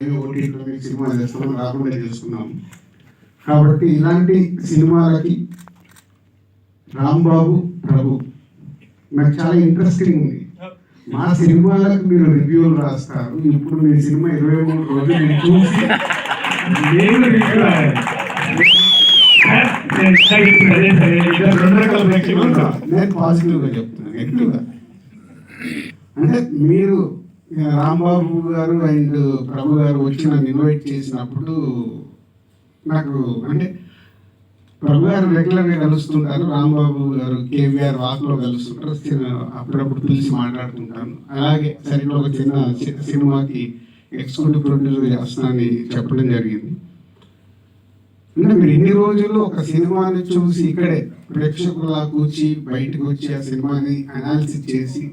ఓటీటీలో మీకు సినిమా చేస్తాం రాకుండా చేసుకున్నాం. కాబట్టి ఇలాంటి సినిమాలకి రాంబాబు ప్రభు నాకు చాలా ఇంట్రెస్టింగ్ ఉంది. మా సినిమాలకు మీరు రివ్యూలు రాస్తారు. ఇప్పుడు మీ సినిమా 23 రోజులు నేను చూసి నేను రివ్యూ రాయాలి. నేను పాజిటివ్గా చెప్తున్నాను, నెగిటివ్గా అంటే మీరు రాంబాబు గారు అండ్ ప్రభు గారు వచ్చి నన్ను ఇన్వైట్ చేసినప్పుడు నాకు అంటే ప్రభు గారు రెగ్యులర్గా కలుస్తుంటారు, రాంబాబు గారు కేవీఆర్ వాక్లో కలుస్తుంటారు, అప్పుడప్పుడు పిలిచి మాట్లాడుతుంటాను. అలాగే సరిగ్గా ఒక చిన్న సినిమాకి ఎగ్జిక్యూటివ్ ప్రొడ్యూసర్ చేస్తానని చెప్పడం జరిగింది. అంటే మీరు ఇన్ని రోజులు ఒక సినిమాని చూసి ఇక్కడే ప్రేక్షకులా కూర్చి బయటకు వచ్చి ఆ సినిమాని అనాలిసిస్ చేసి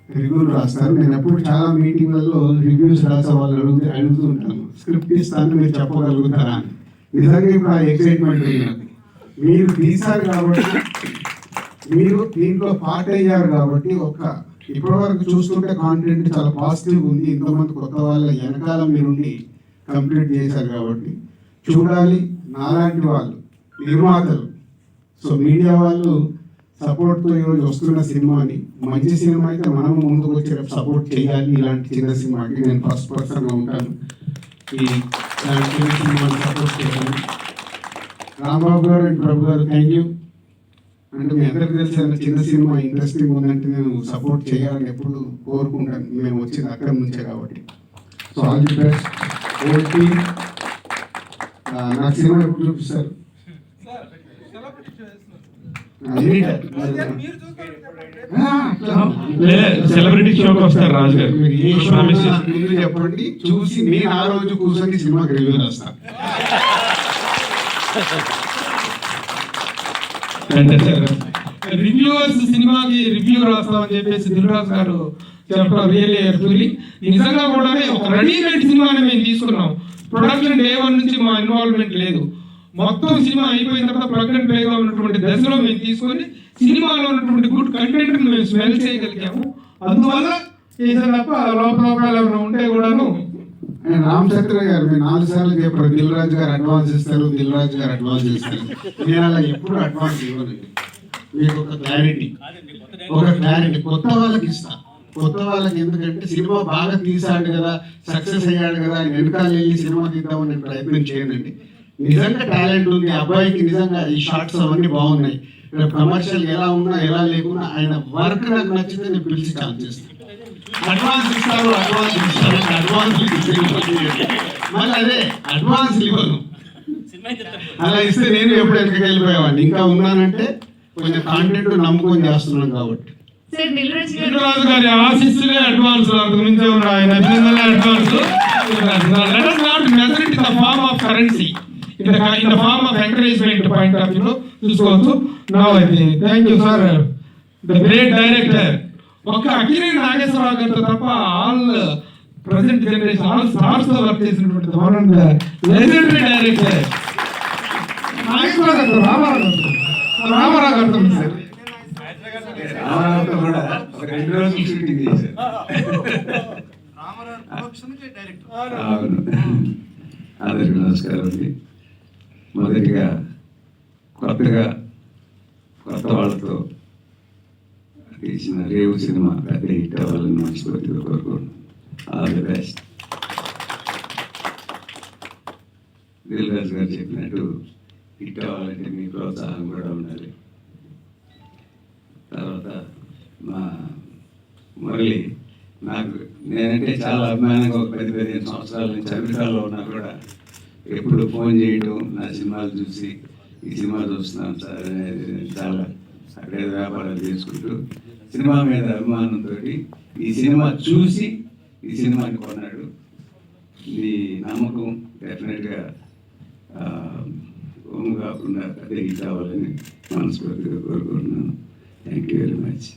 రివ్యూలు రాస్తారు. నేను ఎప్పుడు చాలా మీటింగ్లలో రివ్యూస్ రాసే వాళ్ళు అడుగుతుంటాను, స్క్రిప్ట్ ఇస్తాను మీరు చెప్పగలుగుతారా అని. నిజంగా ఇప్పుడు ఆ ఎక్సైట్మెంట్ ఉన్నది. మీరు తీశారు కాబట్టి, మీరు దీంట్లో పార్ట్ అయ్యారు కాబట్టి ఇప్పటివరకు చూస్తుంటే కాంటెంట్ చాలా పాజిటివ్ ఉంది. ఇంతమంది కొత్త వాళ్ళ వెనకాల మీరుండి కంప్లీట్ చేశారు కాబట్టి చూడాలి. నాలాంటి వాళ్ళు నిర్మాతలు, సో మీడియా వాళ్ళు సపోర్ట్తో ఈరోజు వస్తున్న సినిమాని మంచి సినిమా అయితే మనం ముందుకు వచ్చి సపోర్ట్ చేయాలి. ఇలాంటి చిన్న సినిమాకి నేను ఫస్ట్ పర్సన్గా ఉంటాను. ఇలాంటి చిన్న సినిమాని సపోర్ట్ చేయాలి. రాంబాబు గారు అండ్ ప్రభు గారు థ్యాంక్ యూ. అంటే మీ అందరికీ తెలిసిన చిన్న సినిమా ఇంట్రెస్టింగ్ ఉందంటే నేను సపోర్ట్ చేయాలని ఎప్పుడు కోరుకుంటాను. మేము వచ్చింది అక్కడి నుంచే కాబట్టి. So all the best. నాకు సినిమా ఎప్పుడు చూపిస్తారు? సెలబ్రిటీ షోకి వస్తారు రాజు గారు. ముందు చెప్పండి, చూసి నేను ఆ రోజు కూర్చొని సినిమాకి రివ్యూ రాస్తాను. రివ్యూవర్స్ సినిమాకి రివ్యూ రాస్తామని చెప్పేసి దిల్రాజు గారు చెప్పడం రియల్లీ ఫీలింగ్. నిజంగా కూడా ఒక రెడీమేడ్ సినిమాని మేము తీసుకున్నాం. ప్రొడక్షన్ డే 1 నుంచి మా ఇన్వాల్వ్మెంట్ లేదు. మొత్తం సినిమా అయిపోయిన తర్వాత ప్లగ్ అండ్ ప్లేగా ఉన్నటువంటి దశలో మేము తీసుకొని సినిమాలో ఉన్నటువంటి గుడ్ కంటెంట్ మేము స్మెల్ చేయగలిగాము. అందువల్ల చేసిన తప్ప లోపల ఎవరైనా ఉంటే కూడాను. రామ్ చక్ర గారు మీరు 4 సార్లు చెప్పారు దిల్ రాజు గారు అడ్వాన్స్ ఇస్తారు, దిల్ రాజు గారు అడ్వాన్స్ ఇస్తారు. నేను అలా ఎప్పుడు అడ్వాన్స్ ఇవ్వనండి. మీకు ఒక క్లారిటీ కొత్త వాళ్ళకి ఇస్తా. కొత్త వాళ్ళకి ఎందుకంటే సినిమా బాగా తీసాడు కదా, సక్సెస్ అయ్యాడు కదా, ఆయన వెనకాల వెళ్ళి సినిమా తీద్దామని నేను ప్రయత్నం చేయనండి. నిజంగా టాలెంట్ ఉంది అబ్బాయికి, నిజంగా ఈ షార్ట్స్ అవన్నీ బాగున్నాయి. కమర్షియల్ ఎలా ఉన్నా ఎలా లేకున్నా ఆయన వర్క్ నాకు నచ్చితే నేను పిలిచి ఛాన్స్ చేస్తాను. అడ్వాన్స్ ఇస్తారు మళ్ళీ అదే అడ్వాన్స్ ఇవ్వను. అలా ఇస్తే నేను ఎప్పుడు వెనకకి వెళ్ళిపోయేవాడిని. ఇంకా ఉన్నానంటే కొంచెం కాంటెంట్ నమ్ముకొని చేస్తున్నాను కాబట్టి. దిల్రాజు గారి ఆశీస్సులే అడ్వాన్స్, మించే ఆయన అభినందనలే advance. Let us not measure it in the form of currency, in the form of encouragement point of view చూసుకోవచ్చు. Now I think thank you sir, the great director. ఒక్క అక్కినేని నాగేశ్వరరావు గారితో తప్ప all present generation all stars తో work చేసినటువంటి one of the legendary director Nageswara Rao గారు. రామారావు గారితో sir కూడా ఒక 2 రోజులు షూటింగ్ చేశారు. అందరికీ నమస్కారం అండి. మొదటిగా కొత్త వాళ్ళతో తీసిన రేవు సినిమా పెద్ద హిట్ అవ్వాలని మనస్ఫూర్తిగా కోరుకుంటున్నాను. All the best. Dil Raju గారు చెప్పినట్టు హిట్ అవ్వాలంటే మీ ప్రోత్సాహం కూడా ఉండాలి. తర్వాత మా మురళి, నేనంటే చాలా అభిమానంగా ఒక 10-15 సంవత్సరాల నుంచి అమెరికాలో ఉన్నా కూడా ఎప్పుడు ఫోన్ చేయడం, నా సినిమాలు చూసి ఈ సినిమా చూస్తున్నాను సార్ అనేది చాలా అక్కడే వ్యాపారాలు చేసుకుంటూ సినిమా మీద అభిమానంతో ఈ సినిమా చూసి ఈ సినిమాని కొన్నాడు. ఈ నమ్మకం డెఫినెట్గా ఒమ్ము కాకుండా పెద్ద హిట్ అవ్వాలని మనస్ఫూర్తిగా కోరుకుంటున్నాను. Thank you very much.